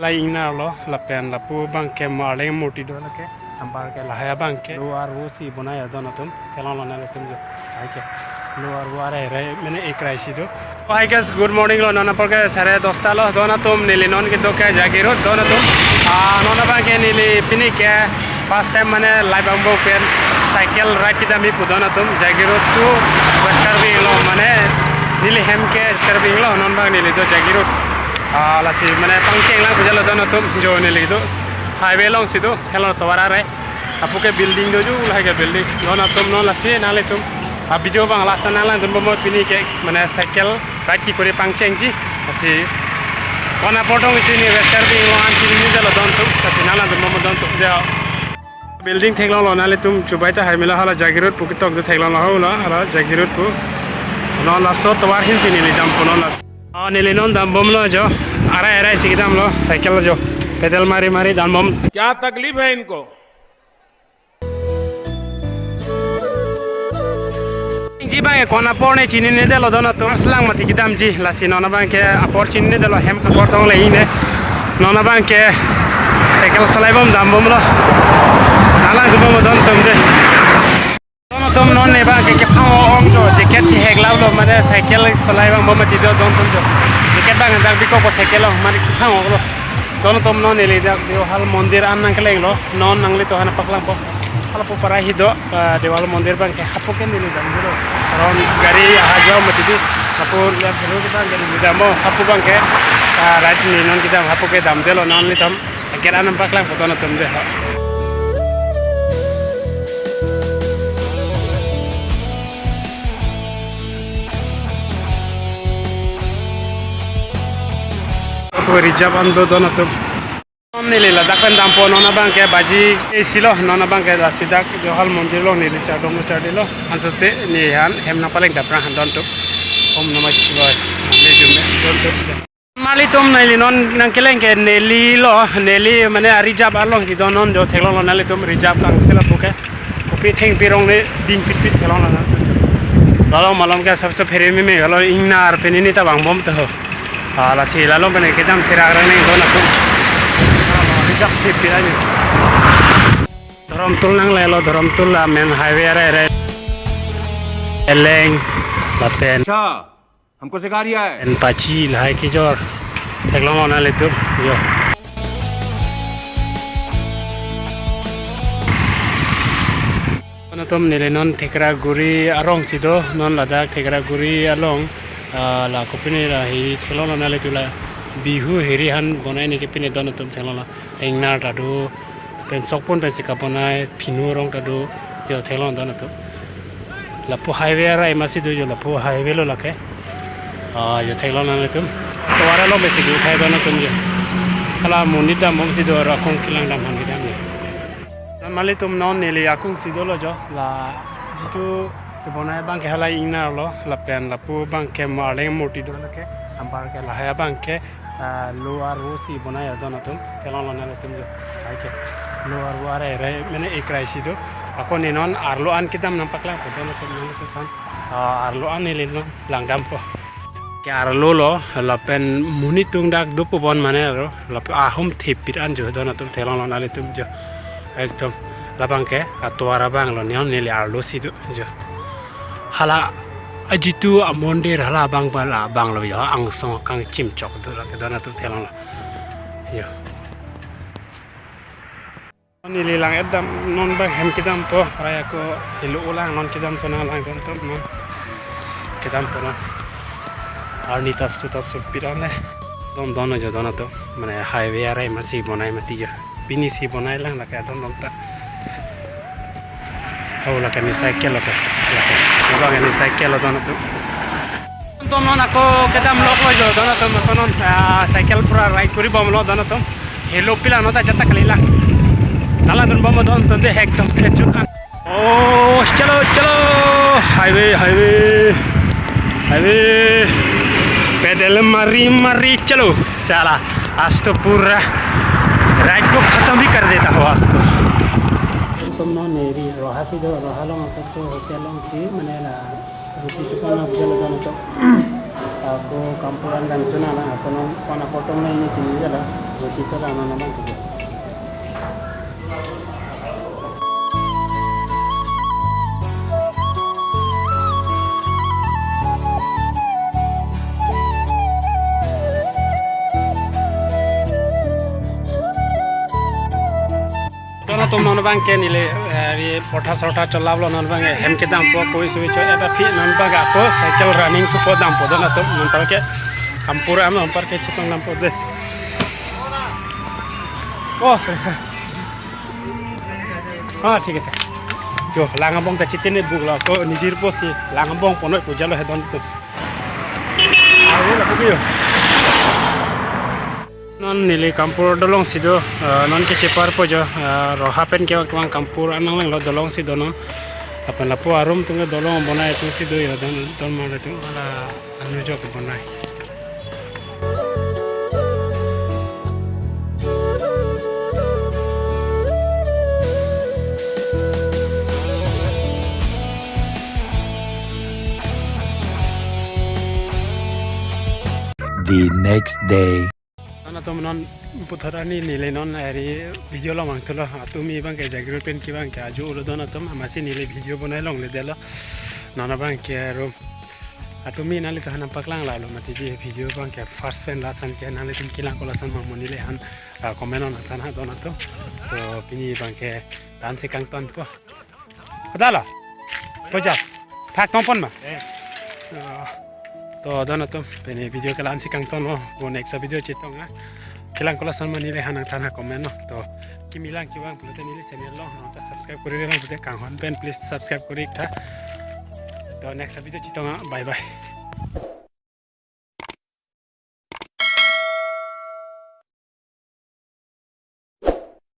Lain na lo lapen lapu bangke maleng moti do lake ambar ke lahaya bangke luar si bonaya do natum kelon lona letum jo aike luar ware re mene ekrai si do hi guys good morning lo nona porke 10:30 lo do natum nilinon ke do ke jagiro do natum nona bangke nili pini ke first time mane live ambo pen cycle ride kita mi pudo natum jagiro tu baskarbi lo mane nili hem ke baskarbi lo non bang nili do jagiro lasi mana pangceng lang pujalo dono tum jo ne lido highway long sido hello to warare apuke building do ju lah ke building dono tum no lasi nale tum video bang lasana lang dum mo pini ke mana cycle baki kore pangceng ji lasi kona potong ji ni western bi lo an ni jalo don tum lasi nala dum mo don tum ja building theklang lo nale tum chubai ta haimela hala jagirut pukitok do theklang lo hala hala jagirut pu no laso to war hin sini ni dam pono las नीलिनों दाम बम लो जो आरा आरा इसी दाम लो साइकिल जो पैदल मारी मारी दाम बम क्या तकलीफ है इनको जी बांगे कोना पोने चीनी ने देलो दोनों तो सलांग मत की दाम जी लासी नोना बांगे अपोर चीनी ने देलो हेम अपोर तो ले इने नोना बांगे साइकिल सलाई बम दाम बम लो नाला दुबो मदन तुम दे तुम नॉन ने बांगे के फाओ ओम जो जैकेट ची हेगलाव लो माने साइकिल सलाई बम बम ती दो दोन तुम जो जैकेट बांगे दाग बिको को साइकिल लो माने की फाओ लो दोन तुम नॉन ने ले दाग देव हाल मंदिर आनन के लेंग लो नॉन नंगली तो हना पकलां पो हाल पो परा ही दो देवाल मंदिर बांगे हापो के ने दाम दो ron gari aja mati di hapo ya beru kita gari damo hapo baंगे रात ni non kita hapo ke dam delo non li tam akhir anam paklang foto na tum de Rijab ando dono tu nili ladak pen dampo nona bangke baji silo nona bangke lasidak johal mondir lo nili chadom lo chadilo ansa se ni han hem na paling dapra handon tu om namah shivaya ame jume don tu mali tom nili non nang keleng ke nili lo nili mane rijab along ki donon jo thelong lo nali tom rijab lang sila puke kopi theng pirong ne ding pit pit thelong na lalong malam ke sabse pheri me galo ingnar penini ta bang bom to lasi lalu bene kita mserang rang ning dona tu rijab tipi ani drom tul nang lelo drom tul la men highway re eleng lapen अच्छा हमको सिखा रिया है en pachi lai ki jor theklong ona le tu yo ona tom nile non thekra guri arong sido non ladak thekra guri along la kopini la hi thelona nale tula bihu heri han bonai ni kepini don tum thelona engnar tadu pen sokpon pen sikaponai phinu rong tadu yo thelon don tum la po highway rai masidu yo la po highway lo lake yo thelona nale tum to wara lo besi du khai don tum yo kala munida mom sidu ra kong kilang dam han gidam ni mali tum non nili akung sidu lo jo la jitu bonai bangke halai ingnar lo lapen lapu bangke maleng moti do lake ambar ke lahaya bangke luar si bonaya do natum kelon lona letum jo aike luar ware re mene ekrai si do ako ni non arlo an kitam nampak lang do natum non kan arlo an ni lino langdam po ke arlo lo lapen munitung dak do bon mane ro lap ahum thipit an jo do natum kelon lona letum jo ekdom labangke atwara bang lo nion ni arlo si do jo hala ajitu mondir hala bang bala bang lo yo ang song kang chim chok do la kedana tu thelong la yo ni lilang edam non bang hem kidam po raya ko hilu ulang non kidam to na lang don to non kidam po na arnita suta supirane don don jo don to mane highway arai masi bonai mati jo pini si bonai lang la ka don don ta la ka ni cycle la ka bang ini cycle don tu tom non ako kedam lok lo jo don tu non cycle pura ride kuri bom lo don tu hello pila no ta jata kalila nala don bom don tu de hek tom kechukan oh chalo chalo highway pedal mari chalo salah आज तो पूरा राइड को खत्म भी कर देता हो आज को तुम नो नेरी रोहा सी दो रोहा लोग सबसे होटल लोग सी मने ला रुपी चुका ना जल दोनों तो aku kampuran dan itu nana aku non kona potong ini cini lah roti coba nana bang tu. Karena tuh non bang ke nilai hari potha sorta celap lo non bang hem ke dam po koi suwi coy ada pi non bang aku cycle running tu po dam po dona tuh non parke kampura am non parke citong dam po deh. Oh sorry. Ah ठीक है सर जो लांगबोंग ता चितिने बुगला को निजिर पोसी लांगबोंग पोनो पुजालो हे दन तो आउ ला पुगियो non nili kampur dolong sido non ke cepar pojo rohapen ke kang kampur anang lo dolong sido non apa lapu arum tunga dolong bonai tu sido yo don ma tu ala anu jo ko bonai. The next day. Nana to non putarani nilai non hari video lo mang tulo atumi bang ke jagro pen ki bang ke aju ulo dona tom amasi nilai video bonai long le delo nana bang ke ro atumi nali to hanam paklang la lo mati di video bang ke first pen lasan ke nali tin kilang ko lasan mang monile han komen on tan ha dona to pini bang ke dan se kang ton po padala poja thak kompon ma to dona to peni video ke lan se kang ton wo next video chitong ha kilang kola san mani le hanang thana comment no to kimilang kiwang pulute nili channel lo ta subscribe kori le pulute kang hon pen please subscribe kori tha to next video chitong bye bye.